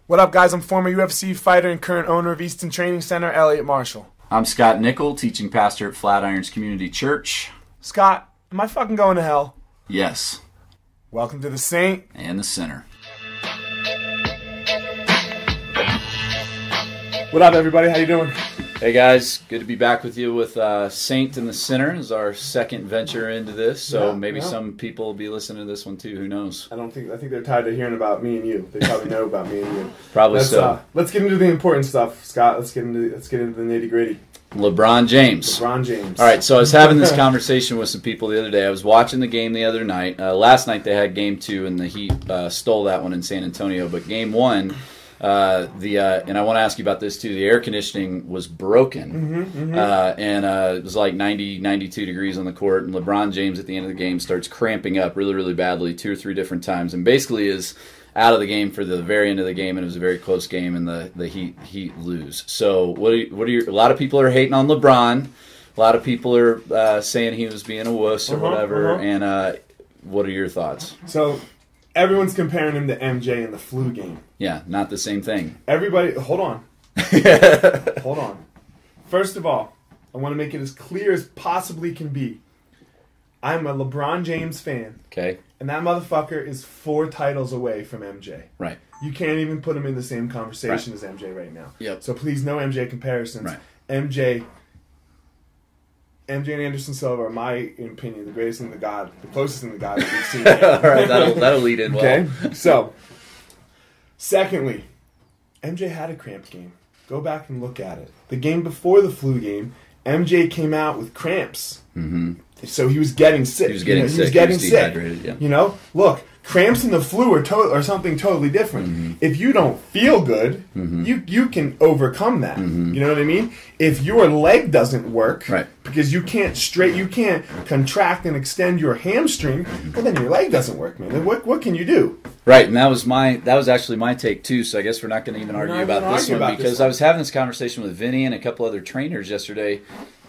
What up, guys? I'm former UFC fighter and current owner of Easton Training Center, Elliot Marshall. I'm Scott Nickel, teaching pastor at Flatirons Community Church. Scott, am I fucking going to hell? Yes. Welcome to the Saint And the Sinner. What up, everybody? How you doing? Hey guys, good to be back with you with Saint and the Sinner. This is our second venture into this, so maybe some people will be listening to this one too. Who knows? I think they're tired of hearing about me and you. They probably know about me and you. Probably so. Let's get into the important stuff, Scott. Let's get into the nitty gritty. LeBron James. LeBron James. All right, so I was having this conversation with some people the other day. I was watching the game the other night. Last night they had Game 2, and the Heat stole that one in San Antonio. But Game 1, and I want to ask you about this too. The air conditioning was broken, and it was like 90, 92 degrees on the court. And LeBron James at the end of the game starts cramping up really, really badly 2 or 3 different times, and basically is out of the game for the very end of the game. And it was a very close game, and the Heat lose. So what are your? A lot of people are hating on LeBron. A lot of people are saying he was being a wuss or whatever. And what are your thoughts? So everyone's comparing him to MJ in the flu game. Yeah, not the same thing. Everybody, hold on. Hold on. First of all, I want to make it as clear as possibly can be. I'm a LeBron James fan. Okay. And that motherfucker is 4 titles away from MJ. Right. You can't even put him in the same conversation as MJ right now. Yep. So please, no MJ comparisons. Right. MJ and Anderson Silva are, my opinion, the greatest thing to God, the closest thing to God that we've seen. All right, that'll lead in well. Okay. So, secondly, MJ had a cramped game. Go back and look at it. The game before the flu game, MJ came out with cramps. Mm-hmm. So he was getting sick. He was getting sick. He was getting sick. Dehydrated, yeah. You know, look, cramps and the flu are something totally different. Mm-hmm. If you don't feel good, you can overcome that. Mm-hmm. You know what I mean? If your leg doesn't work, right, because you can't contract and extend your hamstring, well, then your leg doesn't work, man. What can you do? Right, and that was actually my take too. So I guess we're not going to even argue about this one because I was having this conversation with Vinny and a couple other trainers yesterday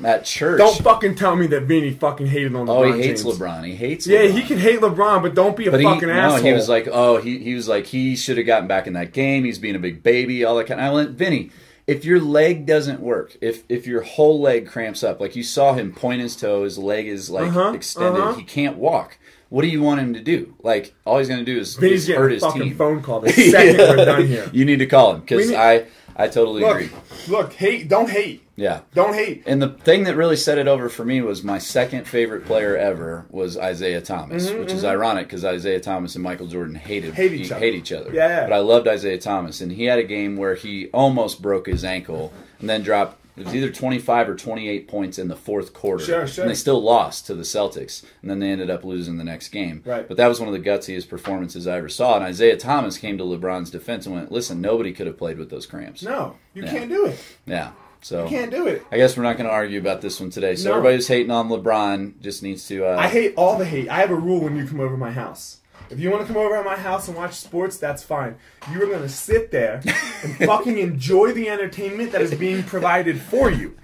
at church. Don't fucking tell me that Vinny fucking hated on LeBron. Oh, he hates James. LeBron. He hates. Yeah, LeBron. he can hate LeBron, but don't be a fucking asshole. No, he was like, he was like, he should have gotten back in that game. He's being a big baby, all that kind. I went, Vinny, if your leg doesn't work, if your whole leg cramps up, like you saw him point his toe, his leg is like extended, he can't walk. What do you want him to do? Like, all he's going to do is hurt his team. Phone call the second we're done here. You need to call him because I totally agree. Look, don't hate. Yeah. Don't hate. And the thing that really set it over for me was my second favorite player ever was Isaiah Thomas, which is ironic because Isaiah Thomas and Michael Jordan hate each other. Yeah. But I loved Isaiah Thomas, and he had a game where he almost broke his ankle and then dropped. It was either 25 or 28 points in the fourth quarter. Sure. And they still lost to the Celtics, and then they ended up losing the next game. Right. But that was one of the gutsiest performances I ever saw. And Isaiah Thomas came to LeBron's defense and went, listen, nobody could have played with those cramps. No, you can't do it. Yeah. So you can't do it. I guess we're not going to argue about this one today. So everybody who's hating on LeBron just needs to... I hate all the hate. I have a rule when you come over my house. If you want to come over at my house and watch sports, that's fine. You are going to sit there and fucking enjoy the entertainment that is being provided for you.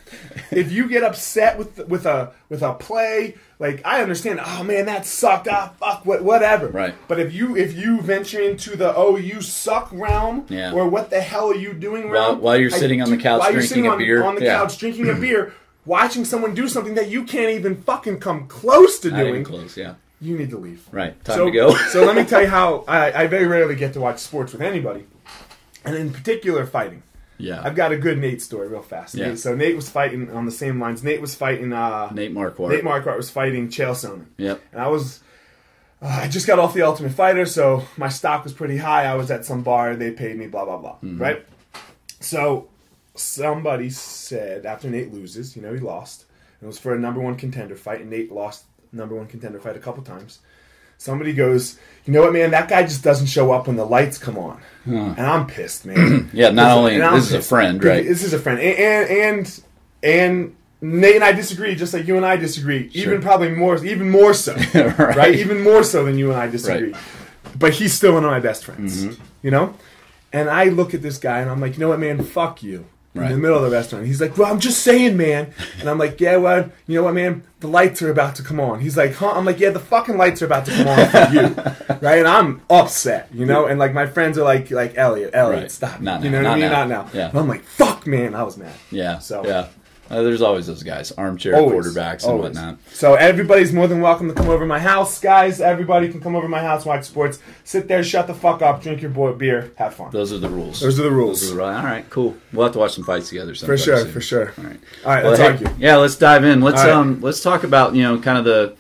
If you get upset with a play, like, I understand, oh man, that sucked, fuck, whatever. Right. But if you venture into the you suck realm, or what the hell are you doing realm, while you're sitting on the couch drinking a beer, on the couch drinking a beer, watching someone do something that you can't even fucking come close to doing. Not even close, yeah. You need to leave. Right. Time to go. So let me tell you how I very rarely get to watch sports with anybody, and in particular fighting. Yeah. I've got a good Nate story real fast. Yeah. So Nate was fighting on the same lines. Nate was fighting... Nate Marquardt. Nate Marquardt was fighting Chael Sonnen. Yep. And I just got off the Ultimate Fighter, so my stock was pretty high. I was at some bar. They paid me, blah, blah, blah. Mm-hmm. Right? So somebody said, after Nate loses, he lost. It was for a number 1 contender fight, and Nate lost number 1 contender fight a couple times. Somebody goes, you know what, man? That guy just doesn't show up when the lights come on. And I'm pissed, man. Yeah, not only... This is a friend, right? This is a friend. And Nate and I disagree, just like you and I disagree. Sure. Even more so. Right? Even more so than you and I disagree. Right. But he's still one of my best friends. And I look at this guy, and I'm like, you know what, man? Fuck you. in the middle of the restaurant. He's like, well, I'm just saying, man. And I'm like, yeah, well, you know what, man? The lights are about to come on. He's like, huh? I'm like, yeah, the fucking lights are about to come on for you. Right? And I'm upset, you know? And like my friends are like Elliot, Right. stop. Not you now, know what I mean? not Not now. Yeah. And I'm like, fuck, man. I was mad. Yeah. So yeah. There's always those guys, armchair Always. quarterbacks and whatnot. So everybody's more than welcome to come over to my house, guys. Everybody can come over to my house, watch sports, sit there, shut the fuck up, drink your beer, have fun. Those are the rules. Those are the rules. All right, cool. We'll have to watch some fights together sometime. For sure. All right. All right, Well, let's argue. yeah, let's dive in. Let's All right. let's talk about, kind of the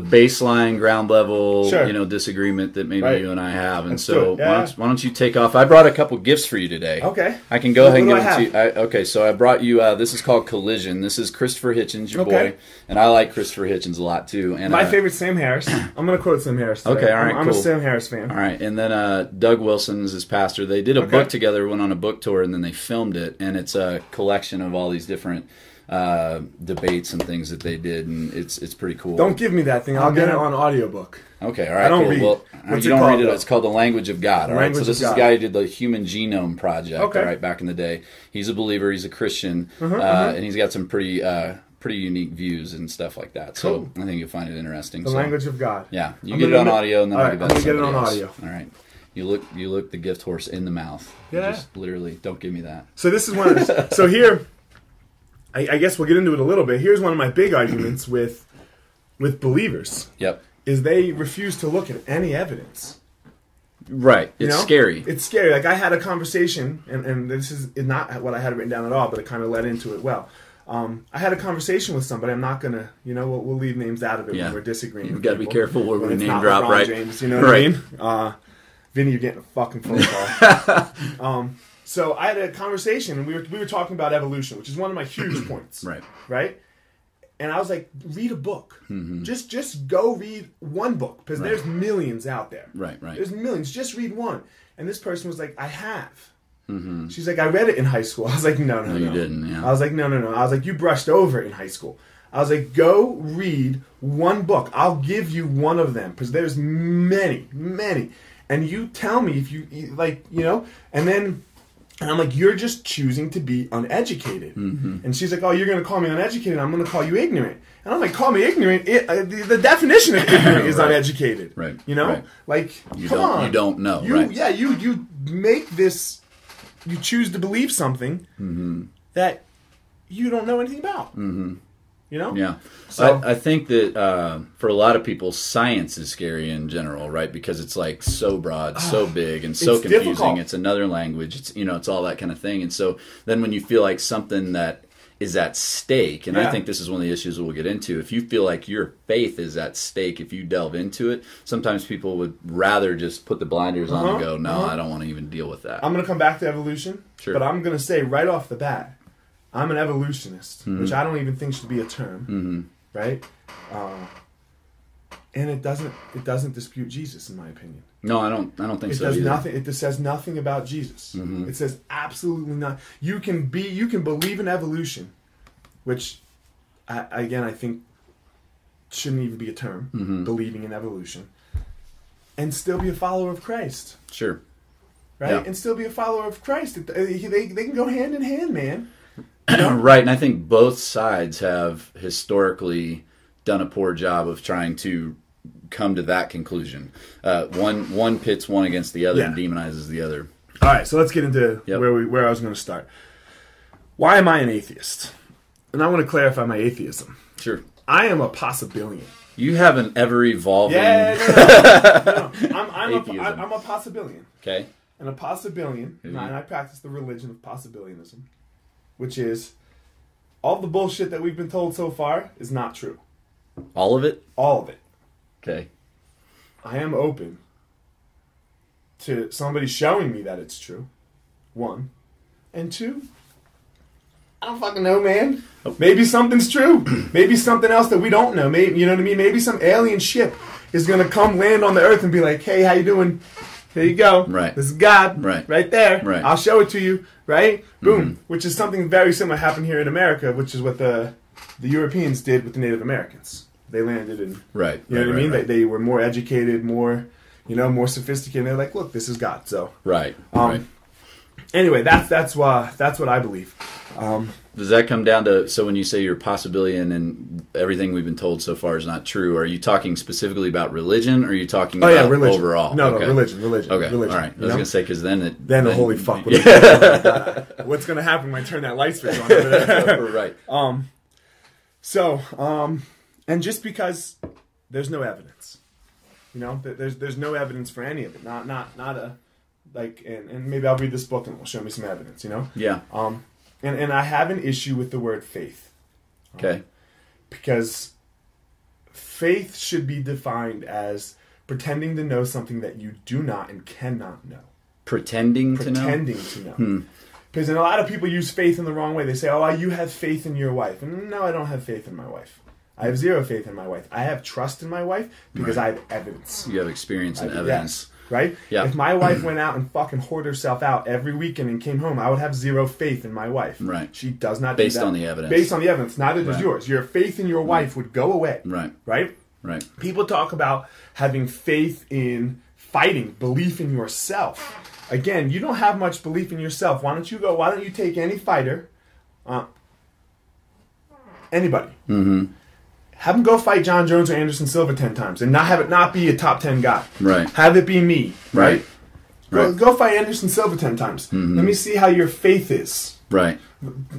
baseline ground level, Sure. disagreement that maybe Right. you and I have. And Let's so do it. Yeah. why don't you take off? I brought a couple gifts for you today. Okay. I can go ahead and What give do I it to you. Okay, so I brought you, this is called Collision. This is Christopher Hitchens, your Okay. boy. And I like Christopher Hitchens a lot, too. And My favorite, Sam Harris. I'm going to quote Sam Harris today. Okay, all right, I'm a cool. Sam Harris fan. All right, and then Doug Wilson is his pastor. They did a Okay. book together, went on a book tour, and then they filmed it. And it's a collection of all these different debates and things that they did, and it's pretty cool. Don't give me that thing. I'll get it on audiobook. Okay, all right, I don't cool. read. Well, What's you it don't called, read it. though? It's called The Language of God. All right, so Language this of is the God. guy who did the Human Genome Project. Okay. All right, back in the day, he's a believer. He's a Christian, and he's got some pretty unique views and stuff like that. Cool. So I think you'll find it interesting. The Language of God. Yeah, you I'm get it gonna- on audio, and then all I'll right, give I'm that gonna to get it somebody on else. audio. All right. You look the gift horse in the mouth. Yeah. Just literally, don't give me that. So this is one of the, so here, I guess we'll get into it a little bit. Here's one of my big arguments with believers, Yep. is they refuse to look at any evidence. Right. You It's know? scary. It's scary. Like I had a conversation, and this is not what I had written down at all, but it kind of led into it well. I had a conversation with somebody. I'm not gonna, we'll leave names out of it Yeah. when we're disagreeing. You've with got to be people. careful where When we it's name not drop, LeBron right? James, you know what Right. I mean? Vinny, you're getting a fucking phone call. So I had a conversation, and we were talking about evolution, which is one of my huge points. Right. And I was like, read a book. Mm-hmm. Just go read one book, because there's millions out there. Right. There's millions. Just read one. And this person was like, I have. Mm-hmm. She's like, I read it in high school. I was like, no. You didn't, yeah. I was like, no. I was like, you brushed over it in high school. I was like, go read one book. I'll give you one of them, because there's many. And you tell me if you, like, and I'm like, you're just choosing to be uneducated. Mm-hmm. And she's like, oh, you're going to call me uneducated, I'm going to call you ignorant. And I'm like, call me ignorant? The definition of ignorant is Right. uneducated. Right. Like, You come don't- on. you don't know, You, right. Yeah, you make this, you choose to believe something that you don't know anything about. Mm-hmm. Yeah. So I think that for a lot of people, science is scary in general, right? Because it's like so broad, so big, and so it's confusing. difficult. It's another language. It's it's all that kind of thing. And so then when you feel like something that is at stake, and I think this is one of the issues that we'll get into. If you feel like your faith is at stake, if you delve into it, sometimes people would rather just put the blinders on and go, no, I don't want to even deal with that. I'm going to come back to evolution, Sure. but I'm going to say right off the bat, I'm an evolutionist, which I don't even think should be a term, right? And it doesn't dispute Jesus, in my opinion. No, I don't think It so does either. nothing. It just says nothing about Jesus. It says absolutely not. You can believe in evolution, which, I think shouldn't even be a term. Believing in evolution, and still be a follower of Christ. Sure. Right, Yeah. and still be a follower of Christ. They can go hand in hand, man. Right, and I think both sides have historically done a poor job of trying to come to that conclusion. One pits one against the other and demonizes the other. All right, so let's get into where I was going to start. Why am I an atheist? And I want to clarify my atheism. Sure. I am a possibilian. You have an ever-evolving... No. I'm a possibilian. Okay. And a possibilian, and I practice the religion of possibilianism, which is all the bullshit that we've been told so far is not true. All of it? All of it. Okay. I am open to somebody showing me that it's true. One. And two, I don't fucking know, man. Maybe something's true. Maybe something else that we don't know. Maybe, you know what I mean? Maybe some alien ship is going to come land on the earth and be like, hey, how you doing? Here you go. Right. This is God. Right there. Right. I'll show it to you. Right? Boom. Which is something very similar happened here in America, which is what the Europeans did with the Native Americans. They landed in... Right. You know what I mean? Right. They were more educated, more sophisticated. They're like, look, this is God. So... Right. Anyway, that's what I believe. Does that come down to, so when you say you're a possibilian and everything we've been told so far is not true, are you talking specifically about religion, or are you talking about religion. overall? No, okay. no, religion. Okay, religion, all right. I was going to say, because then holy fuck. What's going to happen when I turn that light switch on over there? Right. And just because there's no evidence, there's no evidence for any of it. Not a, like, and maybe I'll read this book and it'll show me some evidence, Yeah. And I have an issue with the word faith. Okay. Because faith should be defined as pretending to know something that you do not and cannot know. Pretending to know? Because a lot of people use faith in the wrong way. They say, oh, you have faith in your wife. And no, I don't have faith in my wife. I have zero faith in my wife. I have trust in my wife because I have evidence. You have experience and evidence. Yes. Right? Yeah. If my wife went out and fucking whored herself out every weekend and came home, I would have zero faith in my wife. Right. She does not Based do that. on the evidence. Based on the evidence. Neither does yours. Your faith in your wife would go away. Right. Right? Right. People talk about having faith in fighting, belief in yourself. Again, you don't have much belief in yourself. Why don't you take any fighter, anybody, have him go fight John Jones or Anderson Silva 10 times and have it not be a top 10 guy. Right. Have it be me. Right. Right. Go fight Anderson Silva 10 times. Let me see how your faith is. Right.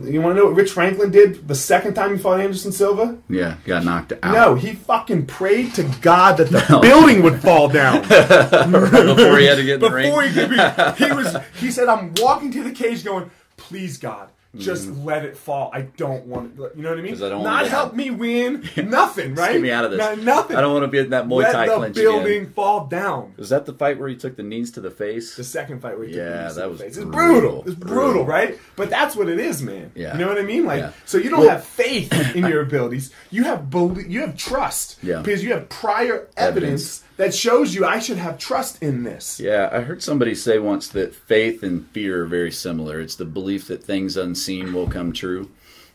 You want to know what Rich Franklin did the second time he fought Anderson Silva? Yeah, got knocked out. No, he fucking prayed to God that the building would fall down. Before he had to get in the ring? He said, I'm walking to the cage going, please, God, just let it fall. I don't want it. You know what I mean? I don't Not help me win. Nothing, right? Get me out of this. Nothing. I don't want to be in that Muay Thai clinch again. Let the building fall down. Was that the fight where he took the knees to the face? The second fight where he took the knees to the face. It's brutal. It's brutal, right? But that's what it is, man. Yeah. You know what I mean? Like, so you don't have faith in your abilities. You have trust. Yeah. Because you have prior evidence that shows you I should have trust in this. Yeah, I heard somebody say once that faith and fear are very similar. It's the belief that things unseen will come true.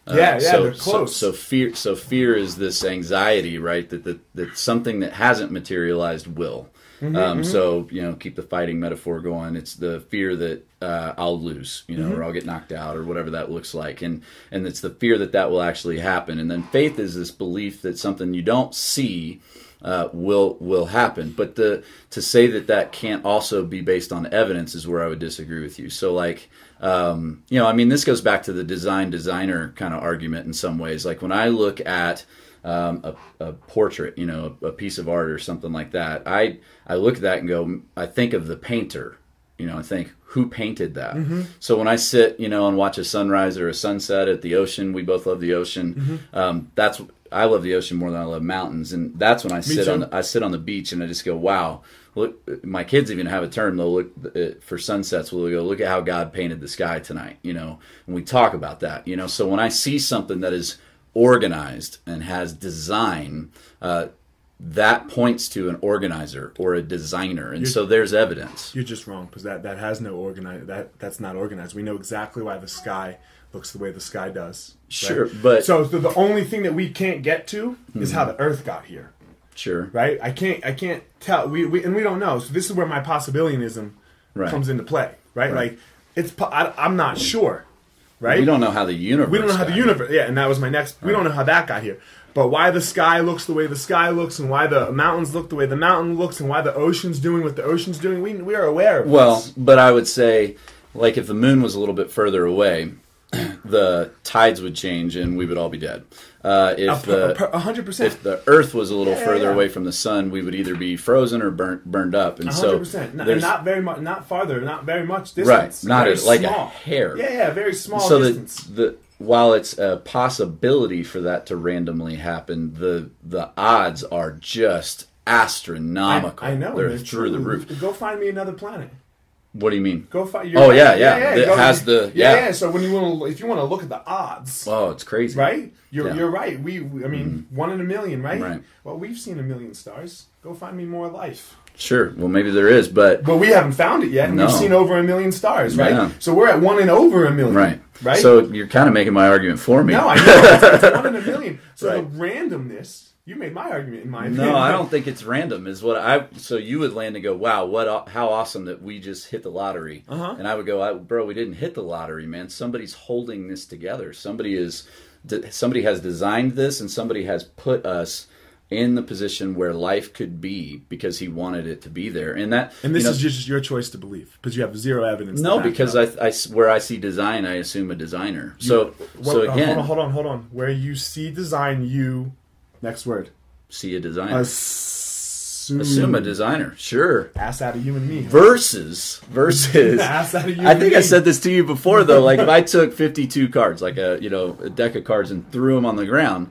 They're close. So fear is this anxiety, right? That something that hasn't materialized will. So keep the fighting metaphor going. It's the fear that I'll lose, or I'll get knocked out, or whatever that looks like, and it's the fear that will actually happen. And then faith is this belief that something you don't see will happen. But to say that can't also be based on evidence is where I would disagree with you. So this goes back to the designer kind of argument in some ways. Like when I look at a portrait, a piece of art or something like that, I look at that and go, I think of the painter. I think, who painted that? So when I sit, and watch a sunrise or a sunset at the ocean, we both love the ocean. I love the ocean more than I love mountains, and that's when I sit on the beach and I just go, wow. Look, my kids even have a term. They'll look for sunsets. We'll go, look at how God painted the sky tonight. And we talk about that. So when I see something that is organized and has design, that points to an organizer or a designer, and so there's evidence. You're just wrong, because that has no organize. That's not organized. We know exactly why the sky looks the way the sky does. Right? Sure, but so the only thing that we can't get to is how the Earth got here. Sure, right? I can't tell. We don't know. So this is where my possibilianism comes into play, right? Like I'm not sure, right? We don't know how the universe. We don't know how the universe. Yeah, and that was my next. We don't know how that got here. But why the sky looks the way the sky looks, and why the mountains look the way the mountain looks, and why the ocean's doing what the ocean's doing, we are aware of this. But I would say, like, if the moon was a little bit further away, the tides would change and we would all be dead. If 100%. If the Earth was a little further away from the sun, we would either be frozen or burned up. And 100%. So not very much, not farther, not very much distance. Right, not very like small. a hair. Yeah, very small so distance. While it's a possibility for that to randomly happen, the odds are just astronomical. I know. They're through the roof. Go find me another planet. What do you mean? Go find. Yeah. It has So when if you want to look at the odds, it's crazy, right? You're right. I mean, 1 in a million, right? Right. Well, we've seen a million stars. Go find me more life. Sure. Well, maybe there is, but we haven't found it yet, and we've seen over a million stars, right? Yeah. So we're at 1 in over a million, right? So you're kind of making my argument for me. No, I know. It's 1 in a million. So the randomness You made my argument in my opinion. No, I don't think it's random. Is what I. So you would land and go, "Wow, how awesome that we just hit the lottery." And I would go, "Bro, we didn't hit the lottery, man. Somebody's holding this together. Somebody has designed this, and somebody has put us in the position where life could be because he wanted it to be there." And this is just your choice to believe because you have zero evidence. No, because where I see design, I assume a designer. Again, hold on. Where you see design, next word. See a designer. Assume a designer. Sure. Ass out of you and me. Versus. Ass out of you. I think I said this to you before though. Like if I took 52 cards, like a deck of cards, and threw them on the ground,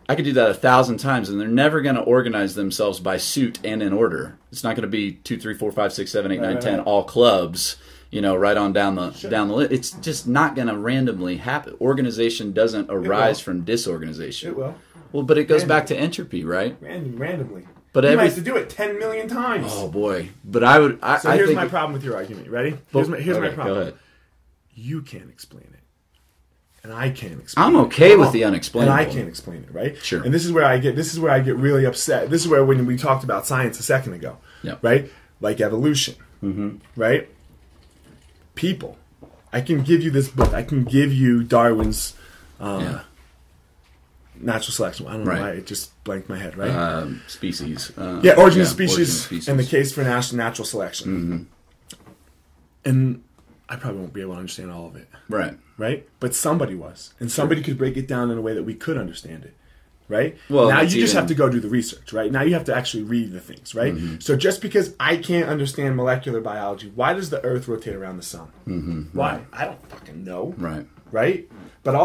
I could do that 1,000 times, and they're never going to organize themselves by suit and in order. It's not going to be 2, 3, 4, 5, 6, 7, 8, 9, 10, all clubs. Right on down the list. It's just not going to randomly happen. Organization doesn't arise from disorganization. It will. Well, but it goes back to entropy, right? Randomly. But you might have to do it 10 million times. Oh boy! But I would. So here's my problem with your argument. Ready? Here's my problem. Go ahead. You can't explain it, and I can't explain. I'm okay with the unexplainable, and I can't explain it. Right? Sure. And this is where I get really upset. This is where when we talked about science a second ago, right? Like evolution, right? People. I can give you this book. I can give you Darwin's. Natural selection. I don't know why it just blanked my head. Right? Species. Origin of species, and the case for natural selection. And I probably won't be able to understand all of it. Right. Right. But somebody was, and somebody could break it down in a way that we could understand it. Right. Well, now you just have to go do the research. Right. Now you have to actually read the things. Right. So just because I can't understand molecular biology, why does the Earth rotate around the sun? Why? Right. I don't fucking know. Right. Right. But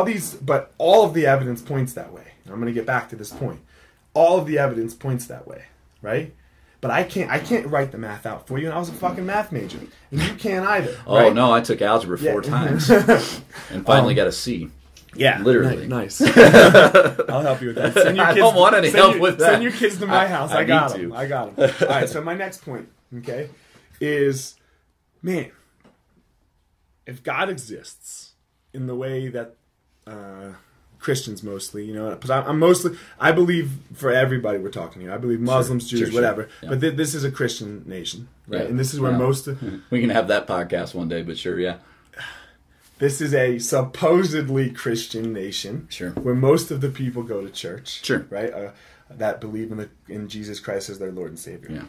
all of the evidence points that way. I'm going to get back to this point. All of the evidence points that way, right? But I can't write the math out for you, and I was a fucking math major, and you can't either. Oh right? no, I took algebra 4 times, and finally got a C. Yeah, literally. Nice. I'll help you with that. Send your kids, I don't want any help with that. Send your kids to my house. I got them. All right. So my next point, okay, is, man, if God exists in the way that Christians mostly, because I believe for everybody we're talking here. I believe Muslims, Jews, whatever. Yeah. But this is a Christian nation, right? Yeah. And this is where we can have that podcast one day, but sure, yeah. This is a supposedly Christian nation, where most of the people go to church, right? That believe in Jesus Christ as their Lord and Savior. Yeah.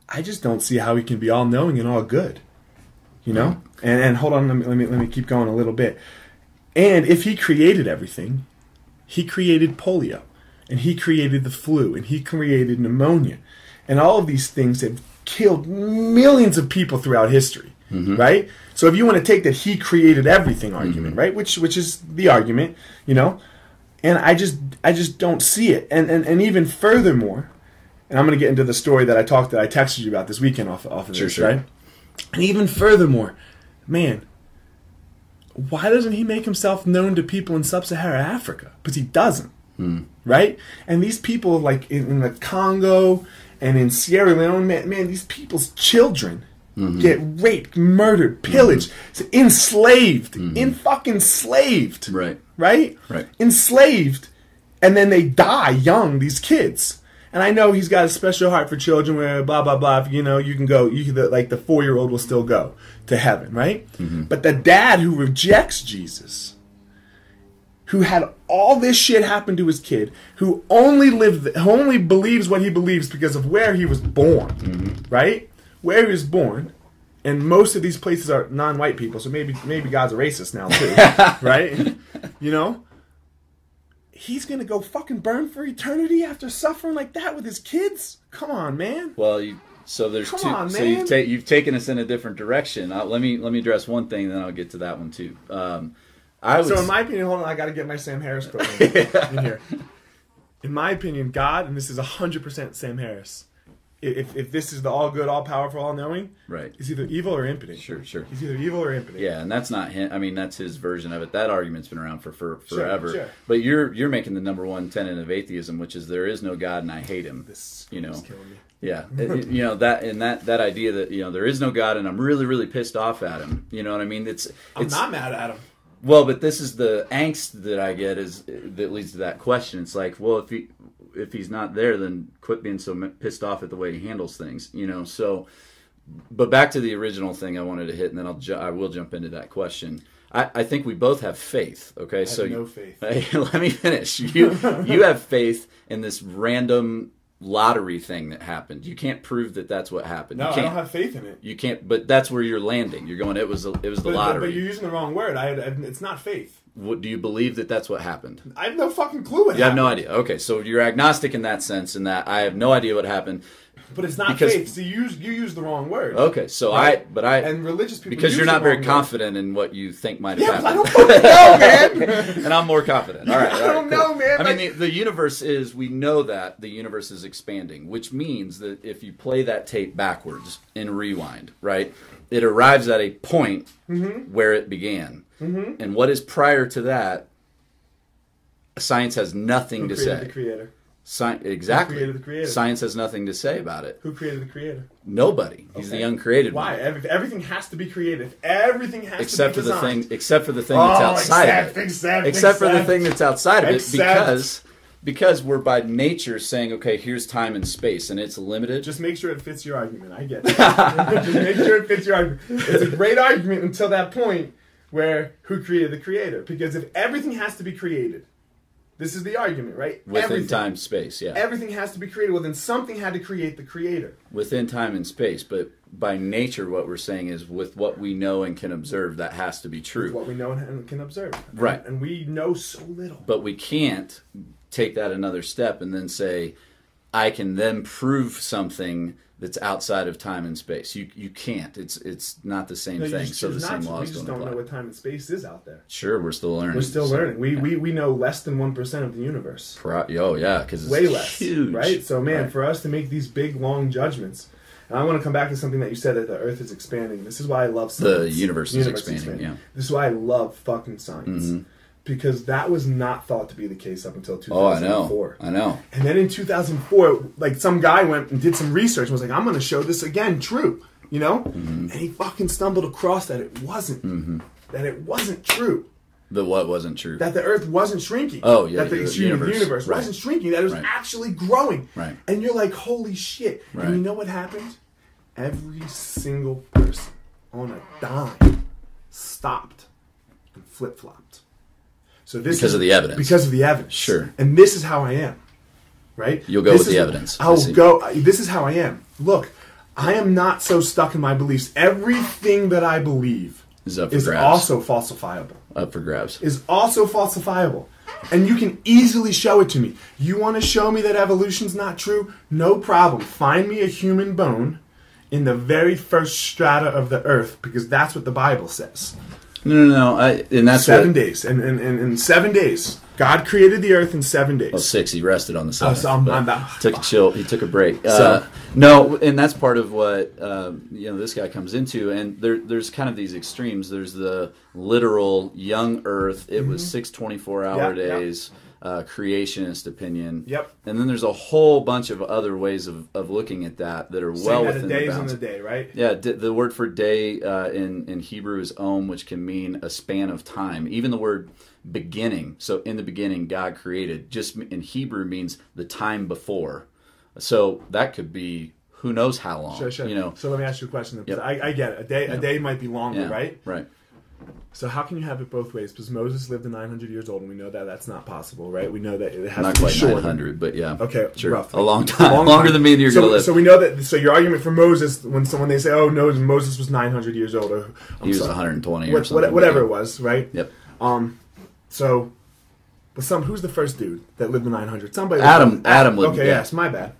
I just don't see how he can be all knowing and all good, And hold on, let me keep going a little bit. And if he created everything, he created polio, and he created the flu, and he created pneumonia, and all of these things have killed millions of people throughout history, right? So if you want to take that he created everything argument, right, which is the argument, and I just don't see it, and even furthermore, and I'm going to get into the story that I texted you about this weekend off of this, right? And even furthermore, man. Why doesn't he make himself known to people in sub-Saharan Africa? Because he doesn't, right? And these people, like in the Congo and in Sierra Leone, man, these people's children get raped, murdered, pillaged, enslaved, fucking slaved, right? Enslaved, and then they die young. These kids. And I know he's got a special heart for children where blah, blah, blah. You can go, like the 4-year-old will still go to heaven, right? But the dad who rejects Jesus, who had all this shit happen to his kid, who only believes what he believes because of where he was born, right? Where he was born. And most of these places are non-white people, so maybe God's a racist now too, right? He's going to go fucking burn for eternity after suffering like that with his kids? Come on, man. Well, so there's two. So you've taken us in a different direction. Let me address one thing, then I'll get to that one too. So in my opinion, hold on, I got to get my Sam Harris quote in here. In my opinion, God, and this is 100% Sam Harris, if this is the all good, all powerful, all knowing, right, is either evil or impotent. Sure. He's either evil or impotent. Yeah, and that's not him. I mean, that's his version of it. That argument's been around for forever. Sure. But you're making the number one tenet of atheism, which is there is no God and I hate him. This is killing me. Yeah, that idea that there is no God and I'm really really pissed off at him. You know what I mean? I'm not mad at him. Well, but this is the angst that I get that leads to that question. It's like, well, if he's not there, then quit being so pissed off at the way he handles things, you know. So, but back to the original thing I wanted to hit, and then I will jump into that question. I think we both have faith. Okay, I have no faith. Let me finish. You have faith in this random lottery thing that happened. You can't prove that that's what happened. No, you I don't have faith in it. You can't. But that's where you're landing. You're going. It was the lottery. But you're using the wrong word. It's not faith. What, do you believe that that's what happened? I have no fucking clue what happened. You have no idea. Okay, so you're agnostic in that sense, in that I have no idea what happened. But it's not faith. So you use the wrong word. Okay, so right? and religious people because use you're not very word. confident in what you think might have happened. I don't fucking know, man. And I'm more confident. All right, I don't know, man. I mean, the universe we know that the universe is expanding, which means that if you play that tape backwards and rewind, right, it arrives at a point where it began. Mm-hmm. And what is prior to that, science has nothing to say. Who created the creator? Exactly. Who created the creator? Science has nothing to say about it. Who created the creator? Nobody. He's the uncreated one. Why? Everything has to be created. Everything has except to be designed. Except for the thing that's outside of it. Except for the thing that's outside of it, because we're by nature saying, okay, here's time and space, and it's limited. Just make sure it fits your argument. I get it. Just make sure it fits your argument. It's a great argument until that point where who created the creator? Because if everything has to be created, this is the argument, right? Within time, space, yeah. Everything has to be created. Well, then something had to create the creator. Within time and space, but by nature what we're saying is with what we know and can observe, that has to be true. With what we know and can observe. Right. And we know so little. But we can't take that another step and then say, I can then prove something that's outside of time and space. You can't. It's not the same thing. So the same laws don't apply. We just don't know what time and space is out there. Sure, we're still learning. We're still learning. We know less than 1% of the universe. Oh yeah, because it's way less, huge, right? So man, for us to make these big long judgments, and I want to come back to something that you said, that the Earth is expanding. This is why I love science. The universe is expanding. Yeah. This is why I love fucking science. Mm-hmm. Because that was not thought to be the case up until 2004. I know. And then in 2004, like some guy went and did some research and was like, I'm going to show this again true, you know? Mm-hmm. And he fucking stumbled across that it wasn't. Mm-hmm. That it wasn't true. The what wasn't true? That the Earth wasn't shrinking. Oh, yeah. That the universe right. wasn't shrinking. That it was actually growing. Right. And you're like, holy shit. Right. And you know what happened? Every single person on a dime stopped and flip-flopped. So because of the evidence. Because of the evidence. Sure. And this is how I am. Right? You'll go with the evidence. This is how I am. Look, I am not so stuck in my beliefs. Everything that I believe is also falsifiable. Up for grabs. Is also falsifiable. And you can easily show it to me. You want to show me that evolution's not true? No problem. Find me a human bone in the very first strata of the earth, because that's what the Bible says. No. And that's 7 days. And in 7 days, God created the earth in 7 days. Oh, 6. He rested on the 7th. So took a chill. He took a break. No, and that's part of what this guy comes into. And there's kind of these extremes. There's the literal young earth. It was 6 24-hour days. Creationist opinion. Yep. And then there's a whole bunch of other ways of looking at that are well within the bounds. A day, right? Yeah, the word for day in Hebrew is om, which can mean a span of time. Even the word beginning. So in the beginning, God created. Just in Hebrew means the time before. So that could be who knows how long. Sure. You know. So let me ask you a question. Yep. I get it. A day might be longer, right? Right. So how can you have it both ways? Because Moses lived to 900 years old, and we know that that's not possible, right? We know that it has not to be quite shorter. 900, but yeah. Okay, sure. roughly. A long time. Longer than me and you're going to live. So we know that. So your argument for Moses, when they say, "Oh no, Moses was 900 years old," or he was 120 or something, whatever it was, right? Yep. So, but who's the first dude that lived to 900? Somebody. Adam lived. Okay, yes, my bad.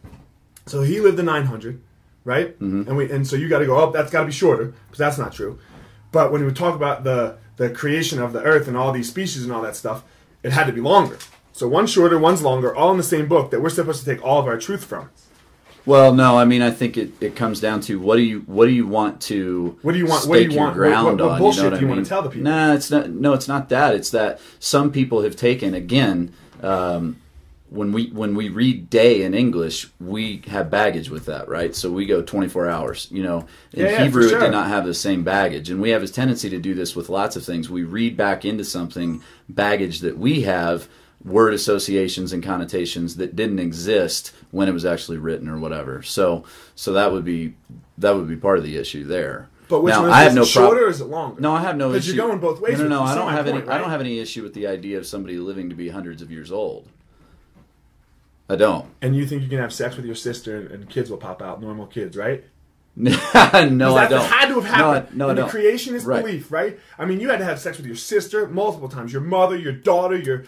So he lived to 900, right? Mm-hmm. And so you got to go, oh, that's got to be shorter, because that's not true. But when we talk about the creation of the earth and all these species and all that stuff, it had to be longer. So one's shorter, one's longer, all in the same book that we're supposed to take all of our truth from. Well, no, I mean, I think it comes down to what do you want to stake your ground on? What bullshit do you want to tell the people? Nah, it's not. No, it's not that. It's that some people have taken again. When we read day in English, we have baggage with that, right? So we go 24 hours. You know, in Hebrew, it did not have the same baggage, and we have a tendency to do this with lots of things. We read back into something baggage that we have word associations and connotations that didn't exist when it was actually written or whatever. So that would be part of the issue there. But which now, one I have is no it shorter or is it longer? No, I have no issue. Because you're going both ways. No, You I see don't my have point, any. right? I don't have any issue with the idea of somebody living to be hundreds of years old. I don't. And you think you can have sex with your sister and kids will pop out, normal kids, right? No, I don't. That had to have happened No, I in don't. the creationist Right. belief, right? I mean, you had to have sex with your sister multiple times, your mother, your daughter, your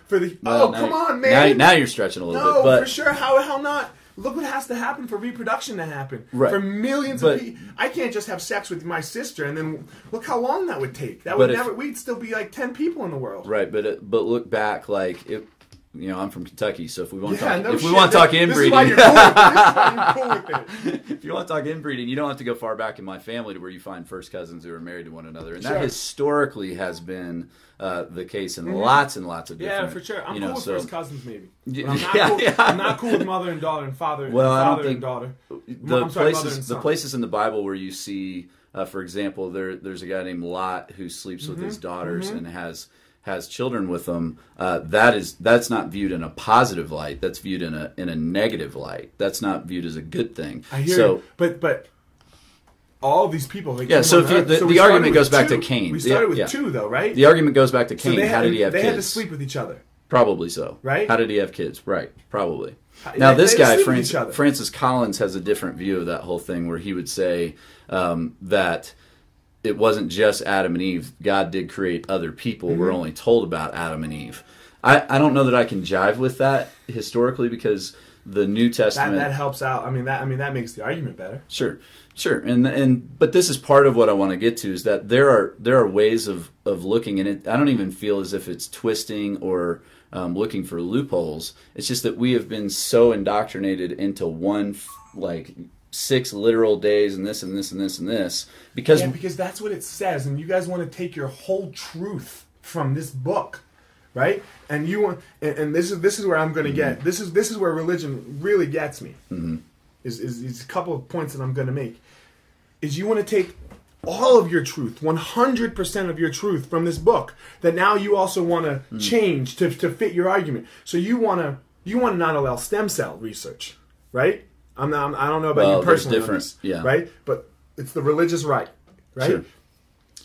for the. Well, come on, man! Now you're stretching a little bit, No, but for sure. How not? Look what has to happen for reproduction to happen. Right. For millions of people. I can't just have sex with my sister and then look how long that would take. That would never. We'd still be like 10 people in the world. Right, but look back, like it. You know, I'm from Kentucky, so if we want to talk, no if we shit. want to talk This is inbreeding, why you're cool with it. This is why you're cool with it. if you want to talk inbreeding, you don't have to go far back in my family to where you find first cousins who are married to one another, and Sure. that historically has been the case in lots and lots of different. Yeah, for sure. I'm cool with so, first cousins, maybe. Yeah, But I'm not, yeah, cool, yeah. I'm not cool with mother and daughter and father, Well, I don't father think and daughter. the I'm sorry, mother and places the son. places in the Bible where you see, for example, there's a guy named Lot who sleeps with his daughters and has children with them. That's not viewed in a positive light. That's viewed in a negative light. That's not viewed as a good thing. I hear you. But all of these people. So the argument goes back to Cain. We started with two, though, right? The argument goes back to Cain. So How did he have kids? They had to sleep with each other. Probably so. Right? How did he have kids? Right. Probably. Now this they guy, sleep with each other. Francis Collins, has a different view of that whole thing, where he would say that it wasn't just Adam and Eve. God did create other people. We're only told about Adam and Eve. I don't know that I can jive with that historically, because the New Testament that helps out. I mean that makes the argument better. Sure, but this is part of what I want to get to, is that there are ways of looking, and it. I don't even feel as if it's twisting or looking for loopholes. It's just that we have been so indoctrinated into one 6 literal days and this and this and this and this because that's what it says, and you guys want to take your whole truth from this book, right? And you want, and this is where I'm going to get. This is where religion really gets me. Is a couple of points that I'm going to make. Is you want to take all of your truth, 100% of your truth from this book, that now you also want to change to fit your argument. So you want to not allow stem cell research, right? I don't know about you personally, different, yeah. right? But it's the religious right? Sure.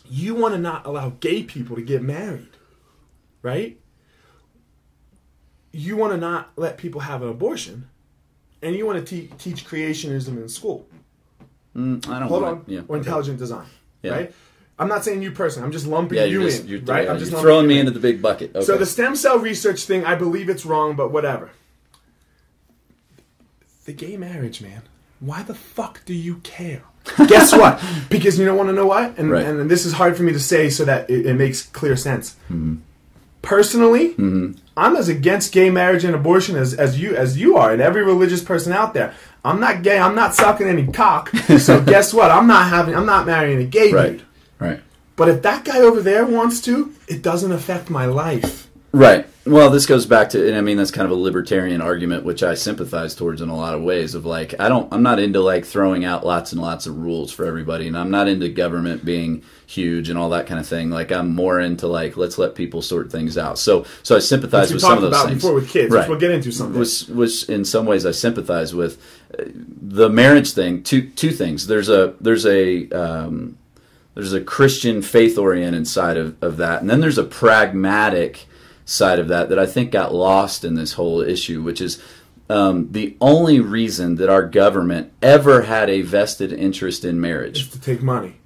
You want to not allow gay people to get married, right? You want to not let people have an abortion, and you want to teach creationism in school. I don't Hold want on. Yeah. Or intelligent design, Yeah. right? I'm not saying you personally. I'm just lumping you in, you're, right? Yeah, I'm just you're lumping throwing you me in. into the big bucket. Okay. So the stem cell research thing, I believe it's wrong, but whatever. The gay marriage, man. Why the fuck do you care? Guess what? Because you don't want to know what? And, Right. and this is hard for me to say so that it makes clear sense. Personally, I'm as against gay marriage and abortion as you are, and every religious person out there. I'm not gay. I'm not sucking any cock. So guess what? I'm not marrying a gay dude. Right. But if that guy over there wants to, it doesn't affect my life. Right. Well, this goes back to, and I mean, that's kind of a libertarian argument, which I sympathize towards in a lot of ways. Of I'm not into throwing out lots and lots of rules for everybody, and I'm not into government being huge and all that kind of thing. I'm more into let's let people sort things out. So I sympathize with some of those things. We talked about before with kids, right. which we'll get into someday. Which in some ways I sympathize with. The marriage thing. Two things. There's a Christian faith-oriented side of that, and then there's a pragmatic side of that I think got lost in this whole issue, which is the only reason that our government ever had a vested interest in marriage is to take money.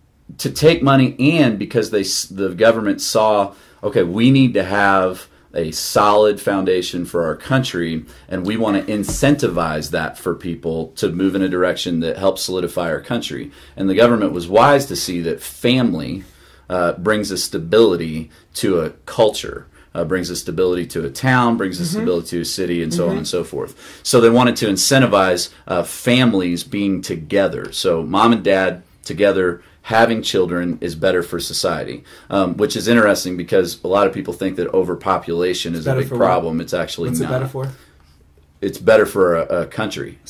And because the government saw, okay, we need to have a solid foundation for our country, and we want to incentivize that for people to move in a direction that helps solidify our country. And the government was wise to see that family brings a stability to a culture, brings a stability to a town, brings a stability to a city, and so on and so forth. So they wanted to incentivize families being together. So mom and dad together, having children is better for society, which is interesting because a lot of people think that overpopulation is a big problem. It's actually not. What's it better for? It's better for a country.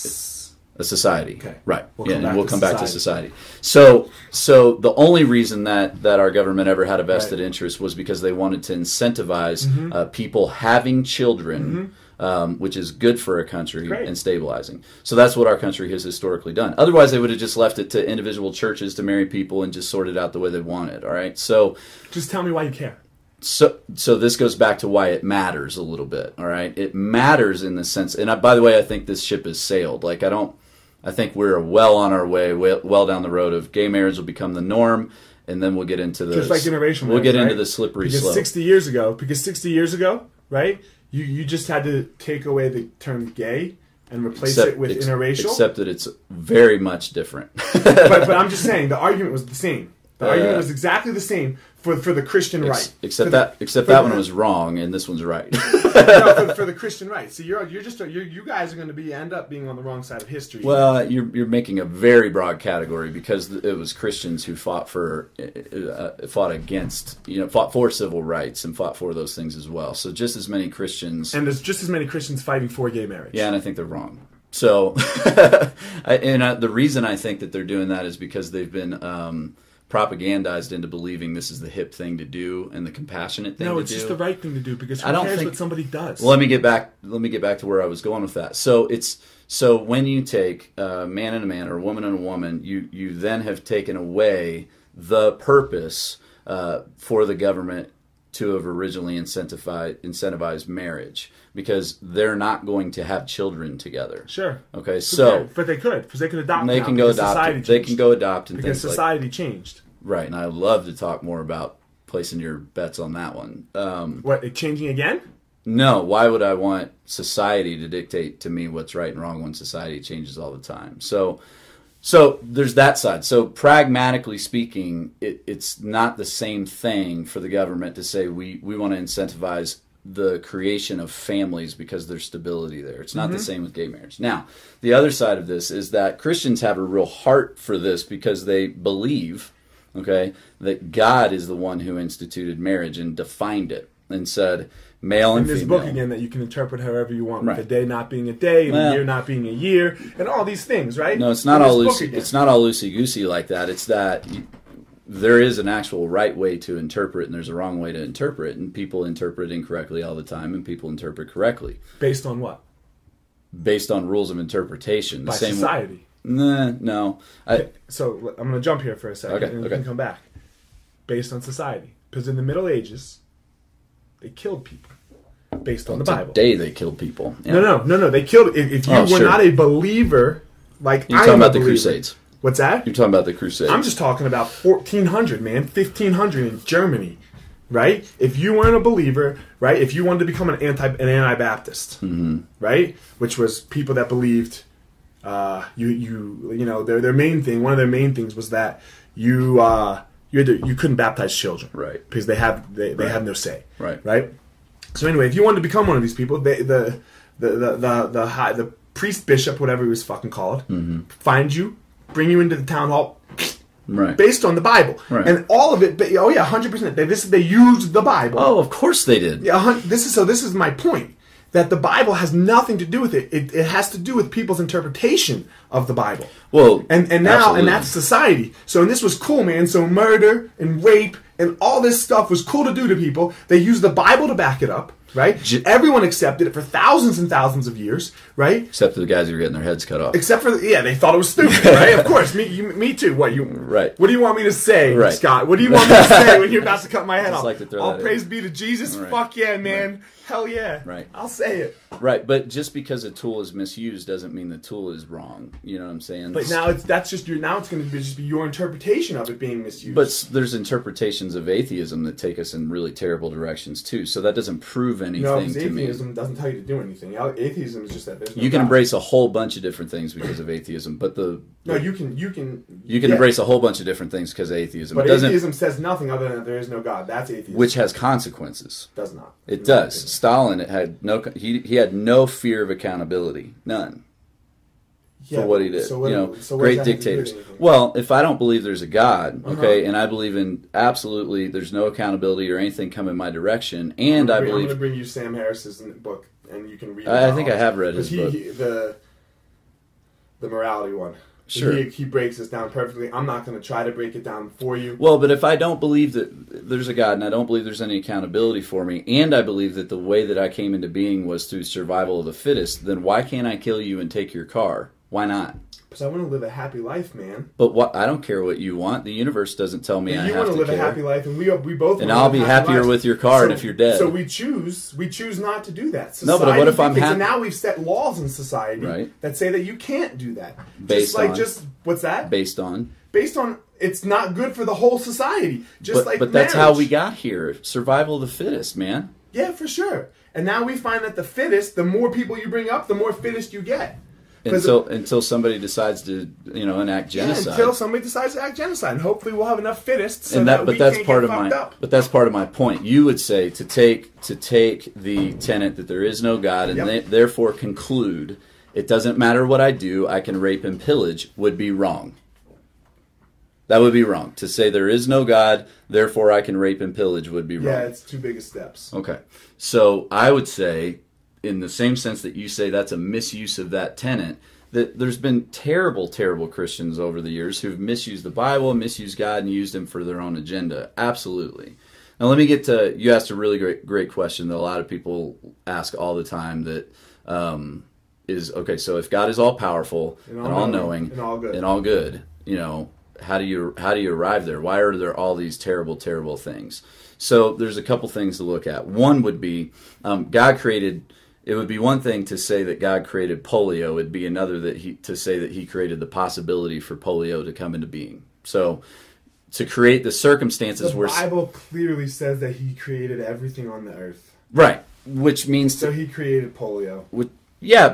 A society. Okay. Right. We'll come back to society. So the only reason that our government ever had a vested interest was because they wanted to incentivize people having children, which is good for a country and stabilizing. So that's what our country has historically done. Otherwise, they would have just left it to individual churches to marry people and just sort it out the way they wanted. All right. So just tell me why you care. So this goes back to why it matters a little bit. All right. It matters in the sense, and by the way, I think this ship has sailed. Like I think we're well on our way, well down the road of gay marriage will become the norm, and then we'll get into the just like interracial marriage. We'll get into the slippery slope. 60 years ago, right? You just had to take away the term gay and replace it with interracial. Except that it's very much different. but I'm just saying the argument was the same. The argument was exactly the same for the Christian right. Except that one was wrong and this one's right. No, for the Christian right. So you guys are going to end up being on the wrong side of history. Well, you're making a very broad category because it was Christians who fought for civil rights and fought for those things as well. So just as many Christians, and there's just as many Christians fighting for gay marriage. Yeah, and I think they're wrong. So, the reason I think that they're doing that is because they've been propagandized into believing this is the hip thing to do and the compassionate thing to do. No, it's just the right thing to do because who cares what somebody does? Well, let me get back to where I was going with that. So when you take a man and a man or a woman and a woman, you then have taken away the purpose for the government to have originally incentivized marriage because they're not going to have children together. Sure. Okay. So, but they could because they could adopt. They can go adopt. They can go adopt and because things society changed. Right, and I'd love to talk more about placing your bets on that one. What, changing again? No. Why would I want society to dictate to me what's right and wrong when society changes all the time? So there's that side. So pragmatically speaking, it's not the same thing for the government to say we want to incentivize the creation of families because there's stability there. It's not the same with gay marriage. Now, the other side of this is that Christians have a real heart for this because they believe, that God is the one who instituted marriage and defined it and said male and female. In this book again that you can interpret however you want, with a day not being a day, and a year not being a year, and all these things, right? No, it's not all loosey. It's not all loosey goosey like that. It's that there is an actual right way to interpret, and there's a wrong way to interpret, and people interpret incorrectly all the time, and people interpret correctly. Based on what? Based on rules of interpretation. By society. No. Okay, so I'm going to jump here for a second, and we can come back. Based on society, because in the Middle Ages, they killed people based on the Bible. Today they killed people. Yeah. No. They killed. If you were not a believer, like you're talking about the Crusades. What's that? You're talking about the Crusades. I'm just talking about 1400, man, 1500 in Germany, right? If you weren't a believer, right? If you wanted to become an Anabaptist, right? Which was people that believed, their main thing. One of their main things was that you couldn't baptize children, right? Because they have no say, right? So anyway, if you wanted to become one of these people, the priest, bishop, whatever he was fucking called, find you, bring you into the town hall, based on the Bible, and all of it. 100%. They used the Bible. Oh, of course they did. Yeah, this is my point. That the Bible has nothing to do with it. It has to do with people's interpretation of the Bible. Well, and that's society. So, and this was cool, man. So murder and rape and all this stuff was cool to do to people. They used the Bible to back it up, right? Everyone accepted it for thousands and thousands of years, right? Except for the guys who were getting their heads cut off. Except for, they thought it was stupid, right? Of course, me too. What do you want me to say, Scott? What do you want me to say when you're about to cut my head off? Like to throw all praise be to Jesus. Fuck yeah, man. Right. Hell yeah. Right. I'll say it. Right, but just because a tool is misused doesn't mean the tool is wrong. You know what I'm saying? But now it's going to be your interpretation of it being misused. But there's interpretations of atheism that take us in really terrible directions too. So that doesn't prove anything to me. No, atheism doesn't tell you to do anything. Atheism is just that there's no you can God. Embrace a whole bunch of different things because of atheism, but you can embrace a whole bunch of different things because of atheism. But atheism says nothing other than that there is no God. That's atheism, which has consequences. Does not. It does. Stalin he had no fear of accountability, none, for what he did. So great dictators. Well, if I don't believe there's a God, and I believe in absolutely there's no accountability or anything coming my direction, and I believe I'm going to bring you Sam Harris's book, and you can read it. I think I have read his book. the morality one. Sure. He breaks this down perfectly. I'm not going to try to break it down for you. Well, but if I don't believe that there's a God and I don't believe there's any accountability for me, and I believe that the way that I came into being was through survival of the fittest, then why can't I kill you and take your car? Why not? Because I want to live a happy life, man. But what? I don't care what you want. The universe doesn't tell me I have to care. You want to live a happy life, and we both. And I'll be happier with your car if you're dead. So we choose not to do that. No, but what if I'm happy? And now we've set laws in society that say that you can't do that. What's that? Based on it's not good for the whole society. But that's how we got here. Survival of the fittest, man. Yeah, for sure. And now we find that the fittest, the more people you bring up, the more fittest you get. Until somebody decides to, enact genocide. Yeah, until somebody decides to act genocide, and hopefully we'll have enough fittest but that's part of my point. You would say to take the tenet that there is no God, and therefore conclude it doesn't matter what I do, I can rape and pillage, would be wrong. That would be wrong. To say there is no God, therefore I can rape and pillage would be wrong. Yeah, it's too big of steps. Okay, so I would say, in the same sense that you say that's a misuse of that tenet, that there's been terrible, terrible Christians over the years who've misused the Bible, misused God, and used him for their own agenda. Absolutely. Now let me get to, you asked a really great question that a lot of people ask all the time that is, okay, so if God is all-powerful and all-knowing and all good, how do you arrive there? Why are there all these terrible, terrible things? So there's a couple things to look at. One would be God created. It would be one thing to say that God created polio. It'd be another to say that he created the possibility for polio to come into being. So to create the circumstances where... The Bible clearly says that he created everything on the earth. Right. Which means... So he created polio.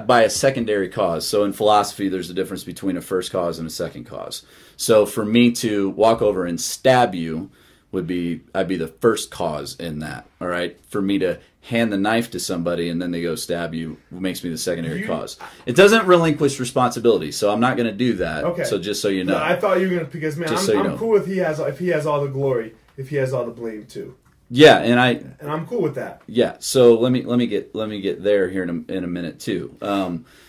By a secondary cause. So in philosophy, there's a difference between a first cause and a second cause. So for me to walk over and stab you I'd be the first cause in that. All right, for me to hand the knife to somebody and then they go stab you makes me the secondary cause. It doesn't relinquish responsibility, so I'm not going to do that. Okay. So just so you know, I thought you were going to, because man, I'm cool if he has all the glory, if he has all the blame too. Yeah, and I'm cool with that. Yeah, so let me get there here in a minute too.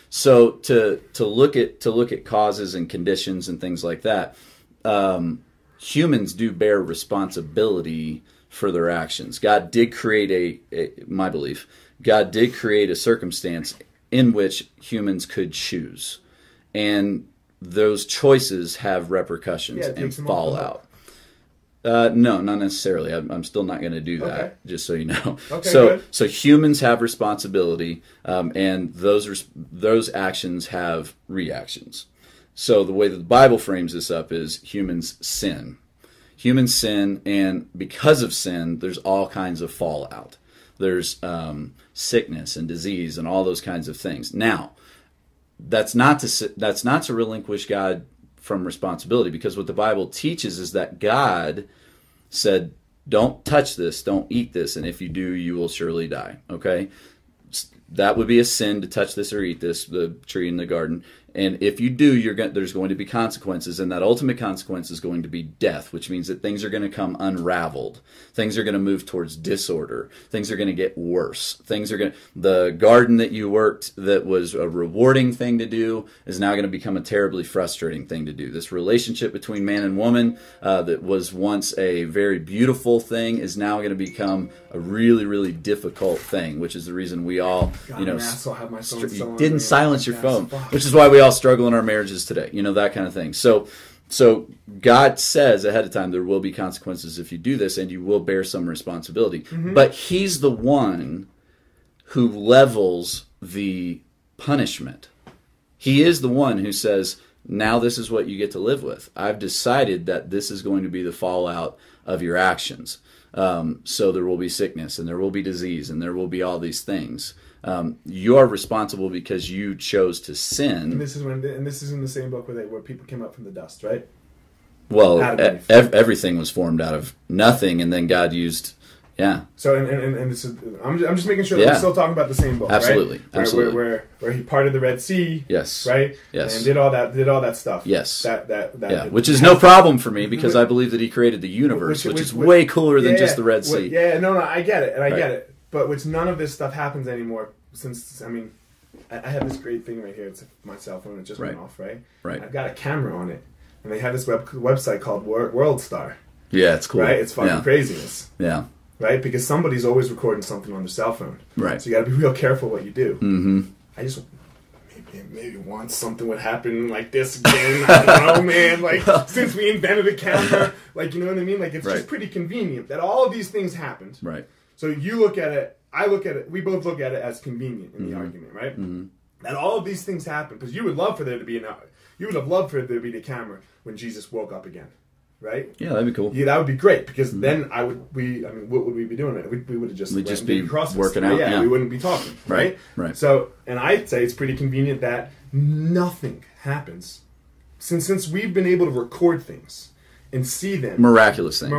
So to look at causes and conditions and things like that. Humans do bear responsibility for their actions. God did create my belief, God did create a circumstance in which humans could choose. And those choices have repercussions and fallout. No, not necessarily. I'm still not going to do that, just so you know. Okay, so humans have responsibility, and those actions have reactions. So the way that the Bible frames this up is humans sin. Humans sin, and because of sin, there's all kinds of fallout. There's sickness and disease and all those kinds of things. Now, that's not to relinquish God from responsibility, because what the Bible teaches is that God said, don't touch this, don't eat this, and if you do, you will surely die. Okay? That would be a sin to touch this or eat this, the tree in the garden. And if you do, there's going to be consequences, and that ultimate consequence is going to be death, which means that things are going to come unraveled. Things are going to move towards disorder. Things are going to get worse. The garden that you worked that was a rewarding thing to do is now going to become a terribly frustrating thing to do. This relationship between man and woman that was once a very beautiful thing is now going to become a really, really difficult thing, which is the reason we all, you didn't silence your phone, which is why we all struggle in our marriages today, that kind of thing. So God says ahead of time there will be consequences if you do this, and you will bear some responsibility. Mm-hmm. But he's the one who levels the punishment. He is the one who says, now this is what you get to live with. I've decided that this is going to be the fallout of your actions. So there will be sickness, and there will be disease, and there will be all these things. You are responsible because you chose to sin. And this is in the same book where people came up from the dust, right? Well, everything was formed out of nothing, and then God used, So and this is, I'm just making sure that we're still talking about the same book, absolutely, right? Absolutely. Where he parted the Red Sea, yes, right, yes, and did all that stuff, yes, which is no problem for me, because I believe that he created the universe, which is way cooler than just the Red Sea. No, I get it, and I get it, but which none of this stuff happens anymore, since I have this great thing right here. It's my cell phone. It just went off, right? Right. I've got a camera on it, and they have this website called WorldStar. Yeah, it's cool. Right? It's fucking craziness. Yeah. Right? Because somebody's always recording something on their cell phone. Right. So you got to be real careful what you do. Mm-hmm. I just maybe once something would happen like this again. I don't know, man. Like, since we invented a camera, like, you know what I mean? Like, it's just pretty convenient that all of these things happened. Right. So you look at it, I look at it, we both look at it as convenient in the argument, right? Mm-hmm. That all of these things happen because you would love for there to be you would have loved for there to be the camera when Jesus woke up again, right? Yeah, that'd be cool. Yeah, that would be great because then what would we be doing? We would have just we'd just be working out. Yeah, we wouldn't be talking, right? Right. So, and I'd say it's pretty convenient that nothing happens since we've been able to record things and see them. Miraculous things.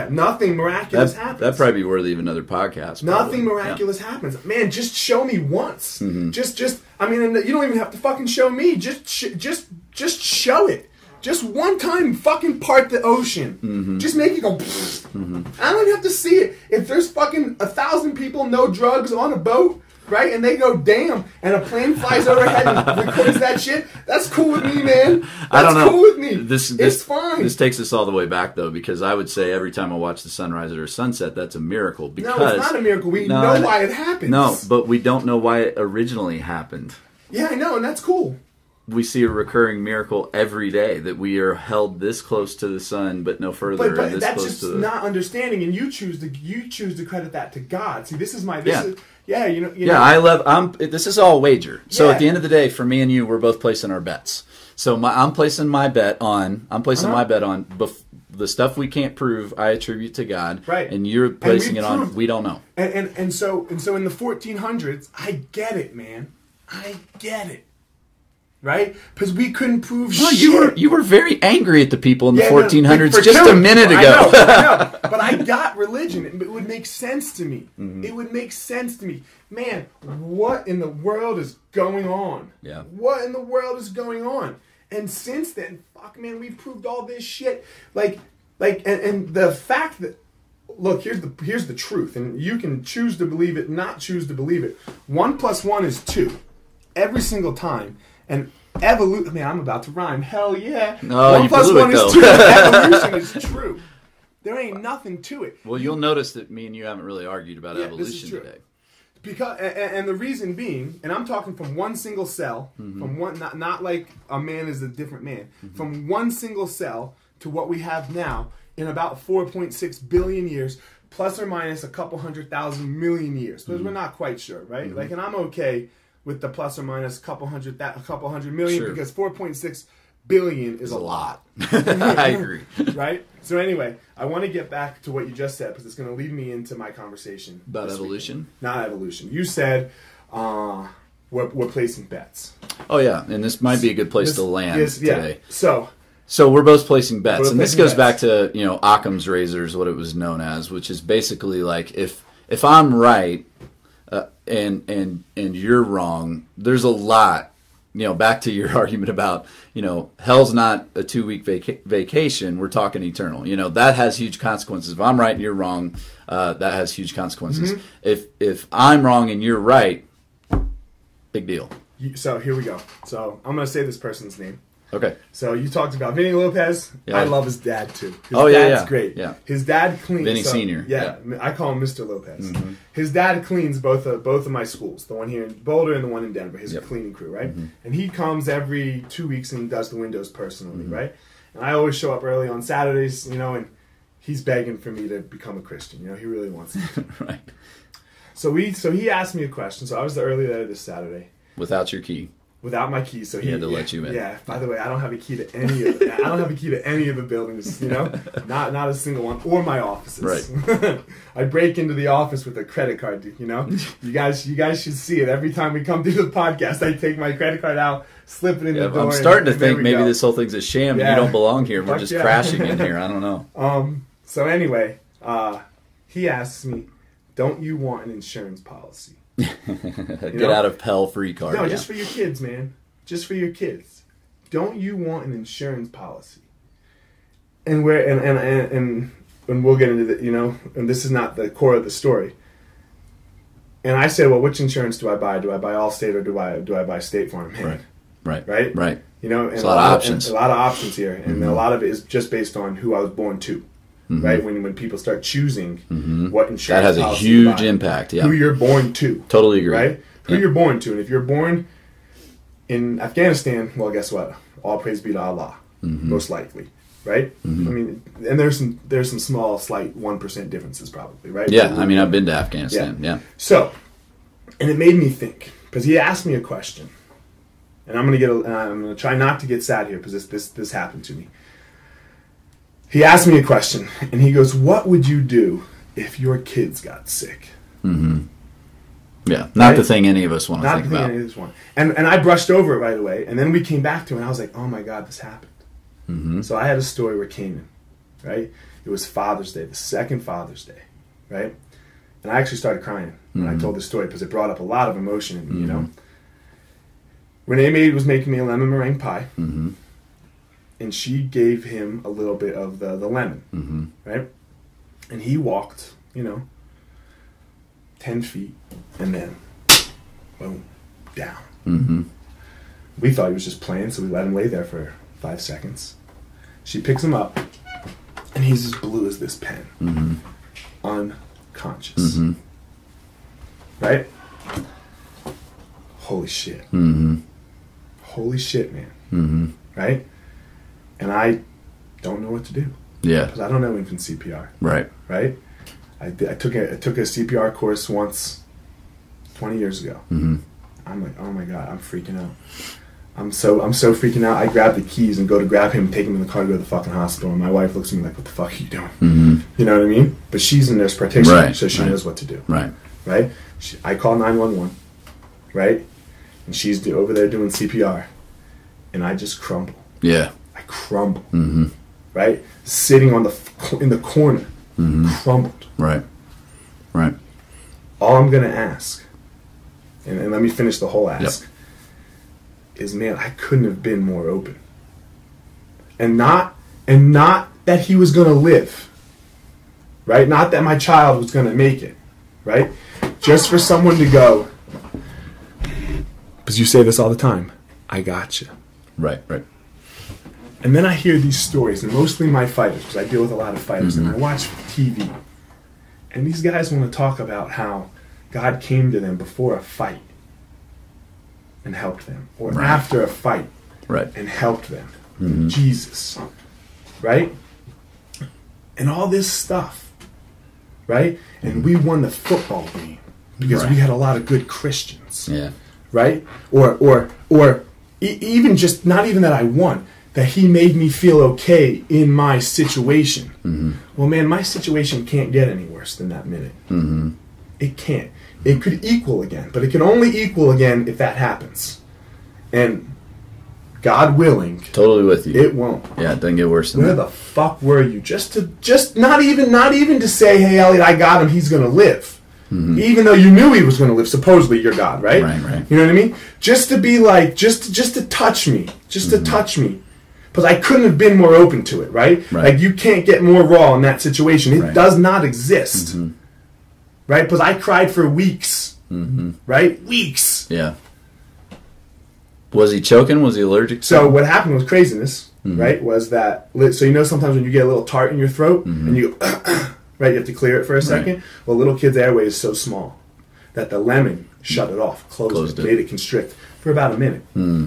Nothing miraculous happens. That'd probably be worthy of another podcast. Nothing miraculous happens. Man, just show me once. Mm-hmm. I mean, and you don't even have to fucking show me. Just show it. Just one time fucking part the ocean. Mm-hmm. Just make it go. Mm-hmm. I don't have to see it. If there's fucking 1,000 people, no drugs on a boat, right? And they go, damn, and a plane flies overhead and records that shit. That's cool with me, man. That's cool with me. It's fine. This takes us all the way back, though, because I would say every time I watch the sunrise or sunset, that's a miracle. Because, no, it's not a miracle. We know why it happens. No, but we don't know why it originally happened. Yeah, I know, and that's cool. We see a recurring miracle every day that we are held this close to the sun, but no further. But that's just not understanding, and you choose to credit that to God. See, this is my this is. Yeah, you know. This is all wager. So at the end of the day, for me and you, we're both placing our bets. So I'm placing my bet on. The stuff we can't prove. I attribute to God. Right. And you're placing it on. We don't know. And so in the 1400s, I get it, man. I get it. Right? Because we couldn't prove shit. You were very angry at the people in the 1400s just a minute ago. I know. But I got religion. It would make sense to me. Mm-hmm. It would make sense to me. Man, what in the world is going on? Yeah. What in the world is going on? And since then, fuck, man, we've proved all this shit. And the fact that, look, here's the truth. And you can choose to believe it, not choose to believe it. 1 + 1 is 2. Every single time. And evolution, man, I'm about to rhyme. Hell yeah. No, 1 + 1 is 2. Evolution is true. There ain't nothing to it. Well, you'll notice that me and you haven't really argued about evolution today. Because, and the reason being, and I'm talking from one single cell, from one, not like a man is a different man, from one single cell to what we have now in about 4.6 billion years, plus or minus a couple 100,000 million years. Because we're not quite sure, right? Like, and I'm okay with the plus or minus a couple hundred million, because 4.6 billion is a lot. I agree. Right? So anyway, I want to get back to what you just said, because it's going to lead me into my conversation. About evolution? Weekend. Not evolution. You said we're placing bets. Oh, yeah. And this might be a good place to land today. So we're both placing bets. And this goes back to, Occam's razors, what it was known as, which is basically like if I'm right, and you're wrong, there's a lot, back to your argument about, hell's not a 2-week vacation, we're talking eternal. That has huge consequences. If I'm right and you're wrong, that has huge consequences. Mm-hmm. If I'm wrong and you're right, big deal. So here we go. So I'm going to say this person's name. Okay. So you talked about Vinny Lopez. Yeah. I love his dad too. His dad's great. Yeah. His dad cleans. Vinny Senior. Yeah, I call him Mr. Lopez. Mm-hmm. His dad cleans both of my schools, the one here in Boulder and the one in Denver. His cleaning crew, right? Mm-hmm. And he comes every 2 weeks and does the windows personally, right? And I always show up early on Saturdays, and he's begging for me to become a Christian. He really wants to. Right. So he asked me a question. So I was the early there this Saturday. Without your key. Without my key, so he had to let you in. Yeah. By the way, I don't have a key to any of I don't have a key to any of the buildings. Not a single one, or my offices. Right. I break into the office with a credit card. You guys should see it every time we come do the podcast. I take my credit card out, slip it in the door. I'm starting to think maybe this whole thing's a sham and you don't belong here. We're just crashing in here. I don't know. So anyway, he asks me, "Don't you want an insurance policy?" Get out of hell free card. No, just for your kids, man. Just for your kids. Don't you want an insurance policy? And we'll get into the, and this is not the core of the story. And I said, well, which insurance do I buy? Do I buy Allstate or do I buy State Farm? Man, right. You know, and a lot of options. A lot of options here, and a lot of it is just based on who I was born to. Right, when people start choosing what insurance, that has a huge impact. Yeah, who you're born to. Totally agree. Right, who you're born to, and if you're born in Afghanistan, well, guess what? All praise be to Allah, most likely. Right. I mean, and there's some small, slight 1% differences, probably. Right. Yeah, I mean, I've been to Afghanistan. Yeah. So, and it made me think because he asked me a question, and I'm gonna try not to get sad here because this happened to me. He asked me a question, and he goes, "What would you do if your kids got sick?" Yeah, not the thing any of us want to think about. Not the thing any of us want. And I brushed over it right away, and then we came back to it, and I was like, "Oh my God, this happened." So I had a story where Canaan, right? It was Father's Day, the second Father's Day, right? And I actually started crying when I told this story because it brought up a lot of emotion in me, you know? Renee was making me a lemon meringue pie. And she gave him a little bit of the lemon, right? And he walked, 10 feet, and then, boom, down. We thought he was just playing, so we let him lay there for 5 seconds. She picks him up, and he's as blue as this pen. Unconscious. Right? Holy shit. Holy shit, man. Right? And I don't know what to do. Yeah. Because I don't know infant CPR. Right. Right? I took a CPR course once 20 years ago. I'm like, oh my God, I'm freaking out. I'm so freaking out. I grab the keys and go to grab him and take him in the car to go to the fucking hospital. And my wife looks at me like, what the fuck are you doing? You know what I mean? But she's a nurse practitioner, so she knows what to do. Right? I call 911, right? And she's over there doing CPR. And I just crumble. Yeah. I crumble, right? Sitting in the corner, crumbled. Right. All I'm gonna ask, and let me finish the whole ask, is, man, I couldn't have been more open, and not that he was gonna live, right? Not that my child was gonna make it, right? Just for someone to go, because you say this all the time, I got you. Right. And then I hear these stories, and mostly my fighters, because I deal with a lot of fighters, and I watch TV. And these guys want to talk about how God came to them before a fight and helped them, or after a fight and helped them. Jesus, right? And all this stuff, right? And we won the football game because we had a lot of good Christians, right? Or even just, not even that I won, that he made me feel okay in my situation. Well, man, my situation can't get any worse than that minute. It can't. It could equal again, but it can only equal again if that happens. And God willing, totally with you, it won't. Yeah, it doesn't get worse than that. Where the fuck were you? Just not even to say, hey, Elliot, I got him. He's gonna live. Even though you knew he was going to live, supposedly you're God, right? Right. You know what I mean? Just to be like, just to touch me, to touch me, because I couldn't have been more open to it, right? Like, you can't get more raw in that situation. It does not exist, right? Because I cried for weeks, right? Weeks. Yeah. Was he choking? Was he allergic to So what happened was craziness, right? Was that, so sometimes when you get a little tart in your throat and you go, right, you have to clear it for a second. Well, little kid's airway is so small that the lemon shut it off, closed it, made it constrict for about a minute.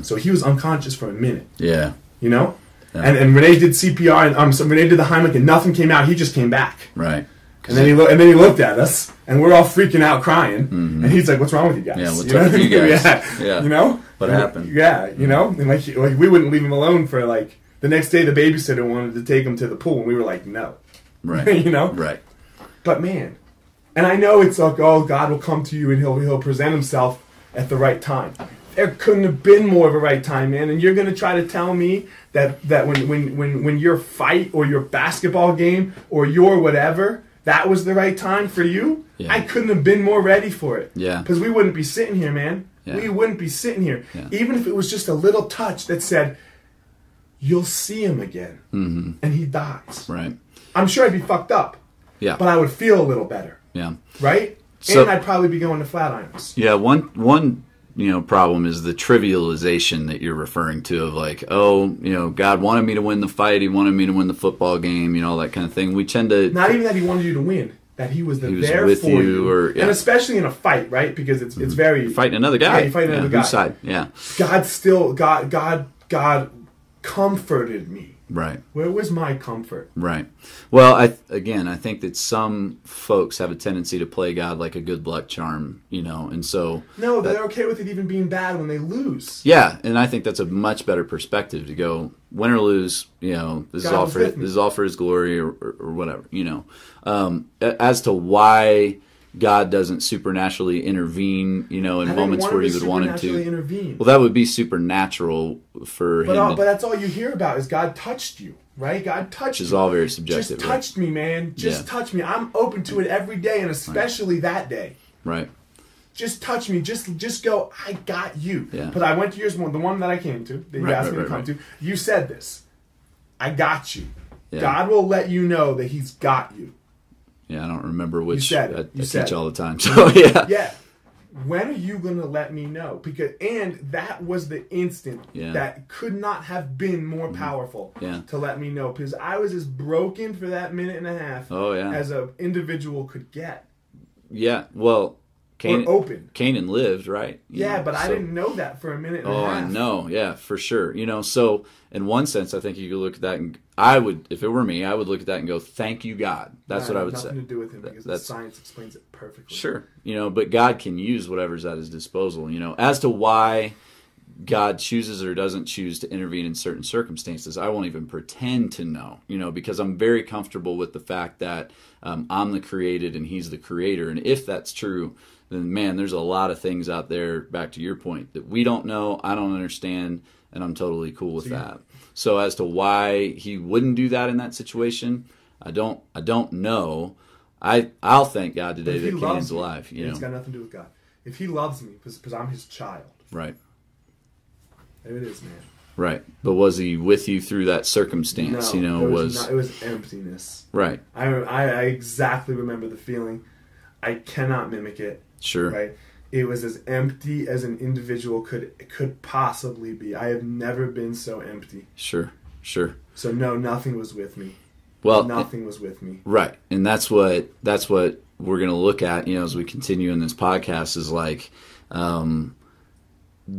So he was unconscious for a minute. Yeah. And Renee did CPR, and so Renee did the Heimlich, and nothing came out. He just came back. Right. And then he looked at us, and we're all freaking out, crying. And he's like, "What's wrong with you guys? Yeah, what's up with you guys? Yeah. What happened? Yeah, and like we wouldn't leave him alone for like the next day. The babysitter wanted to take him to the pool, and we were like, no. Right. Right. But man, and I know it's like, oh, God will come to you and he'll present himself at the right time. There couldn't have been more of a right time, man. And you're gonna try to tell me that when your fight or your basketball game or your whatever, that was the right time for you? Yeah. I couldn't have been more ready for it. Yeah. Because we wouldn't be sitting here, man. Yeah. We wouldn't be sitting here. Yeah. Even if it was just a little touch that said, you'll see him again. And he dies. Right. I'm sure I'd be fucked up. Yeah. But I would feel a little better. Yeah. Right? and I'd probably be going to Flatirons. Yeah, one problem is the trivialization that you're referring to of like, oh, God wanted me to win the fight, he wanted me to win the football game, all that kind of thing. We tend to not even that he wanted you to win, that he was there with for you, or, and especially in a fight, right? Because it's very you're fighting another guy. Yeah, you're fighting another guy. Whose side? Yeah. God comforted me. Right. Where was my comfort? Right. Well, I think that some folks have a tendency to play God like a good luck charm, and so... No, they're okay with it even being bad when they lose. Yeah, and I think that's a much better perspective to go, win or lose, this is all for His glory or whatever, As to why God doesn't supernaturally intervene, in moments where He would want Him to. Intervene. Well, that would be supernatural for Him. But that's all you hear about is God touched you, right? God touched you. Which is all very subjective. Just touched me, man. Just touch me. I'm open to it every day, and especially that day. Right. Just touch me. Just go, I got you. Yeah. But I went to yours, the one that I came to, that you asked me to come to. You said this. I got you. Yeah. God will let you know that He's got you. Yeah, I don't remember which. I teach all the time. So yeah. Yeah. When are you gonna let me know? And that was the instant that could not have been more powerful to let me know, because I was as broken for that minute and a half as an individual could get. Yeah. Well, Canaan lived, right? I didn't know that for a minute and a half. Oh, I know. Yeah, for sure. So in one sense, I think you could look at that, and I would, if it were me, I would look at that and go, "Thank you, God." That's what I would say. Nothing to do with Him, because the science explains it perfectly. Sure, but God can use whatever's at His disposal. As to why God chooses or doesn't choose to intervene in certain circumstances, I won't even pretend to know. Because I'm very comfortable with the fact that I'm the created and He's the creator, and if that's true, then man, there's a lot of things out there, back to your point, that we don't know, I don't understand, and I'm totally cool with that. So as to why He wouldn't do that in that situation, I don't know. I'll thank God today that Canaan's alive. It's got nothing to do with God. If He loves me, because I'm His child. Right. There it is, man. Right. But was He with you through that circumstance? No, it was emptiness. Right. I exactly remember the feeling. I cannot mimic it. Sure. Right. It was as empty as an individual could possibly be. I have never been so empty. Sure. So no, nothing was with me. Well, nothing was with me. Right. And that's what we're going to look at, as we continue in this podcast, is like,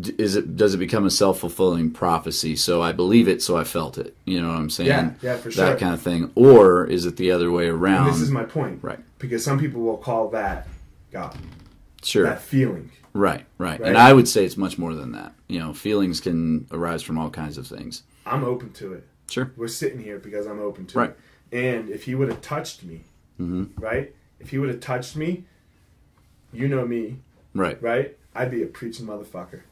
does it become a self-fulfilling prophecy? So I believe it, so I felt it. You know what I'm saying? Yeah, for sure. That kind of thing. Or is it the other way around? And this is my point. Right. Because some people will call that God. Sure. That feeling. Right. And I would say it's much more than that. Feelings can arise from all kinds of things. I'm open to it. Sure. We're sitting here because I'm open to it. And if He would have touched me, right? If He would have touched me, you know me. Right? I'd be a preaching motherfucker.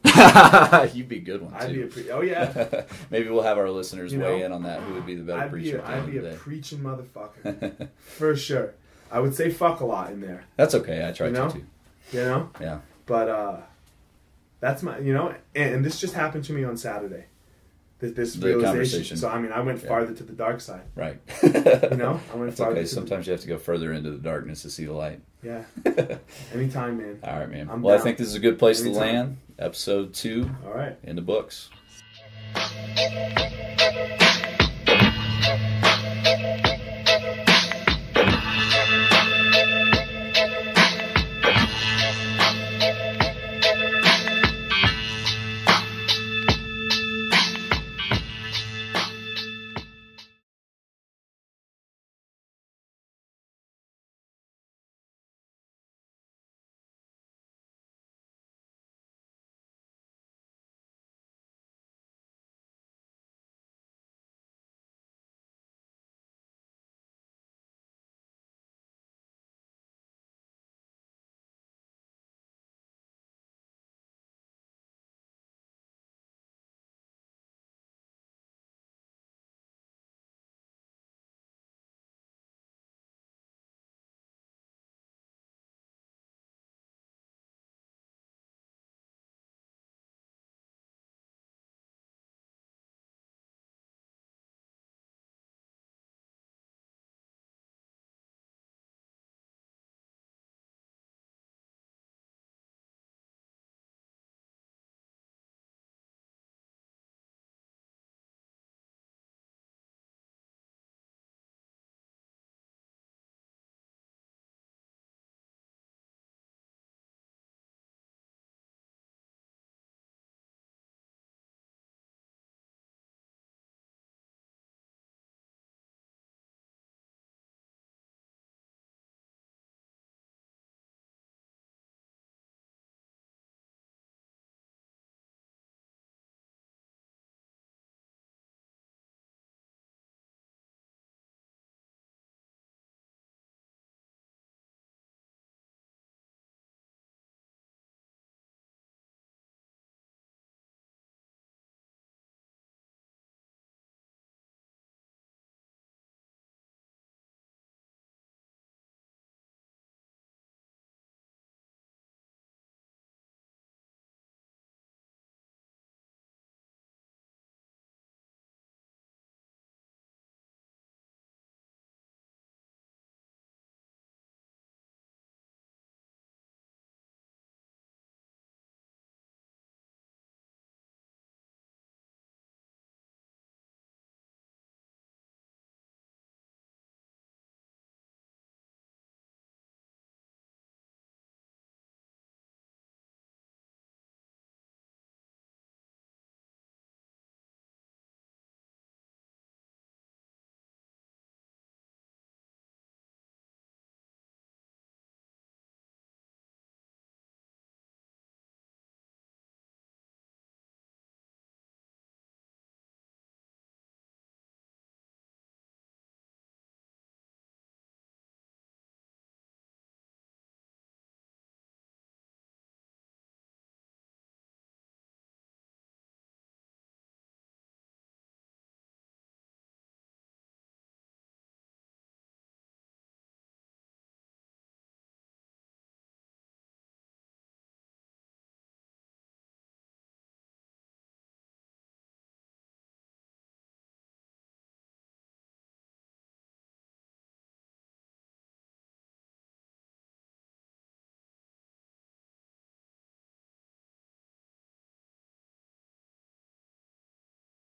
You'd be a good one, too. I'd be oh, yeah. Maybe we'll have our listeners weigh in on that. Who would be the better preacher? I'd be a preaching motherfucker. For sure. I would say fuck a lot in there. That's okay. I try to, too. Yeah. But that's my, and this just happened to me on Saturday. This realization. So, I went farther to the dark side. Right. I went That's okay. Sometimes you have to go further into the darkness to see the light. Yeah. Anytime, man. All right, man. I think this is a good place to land. Episode 2. All right. In the books.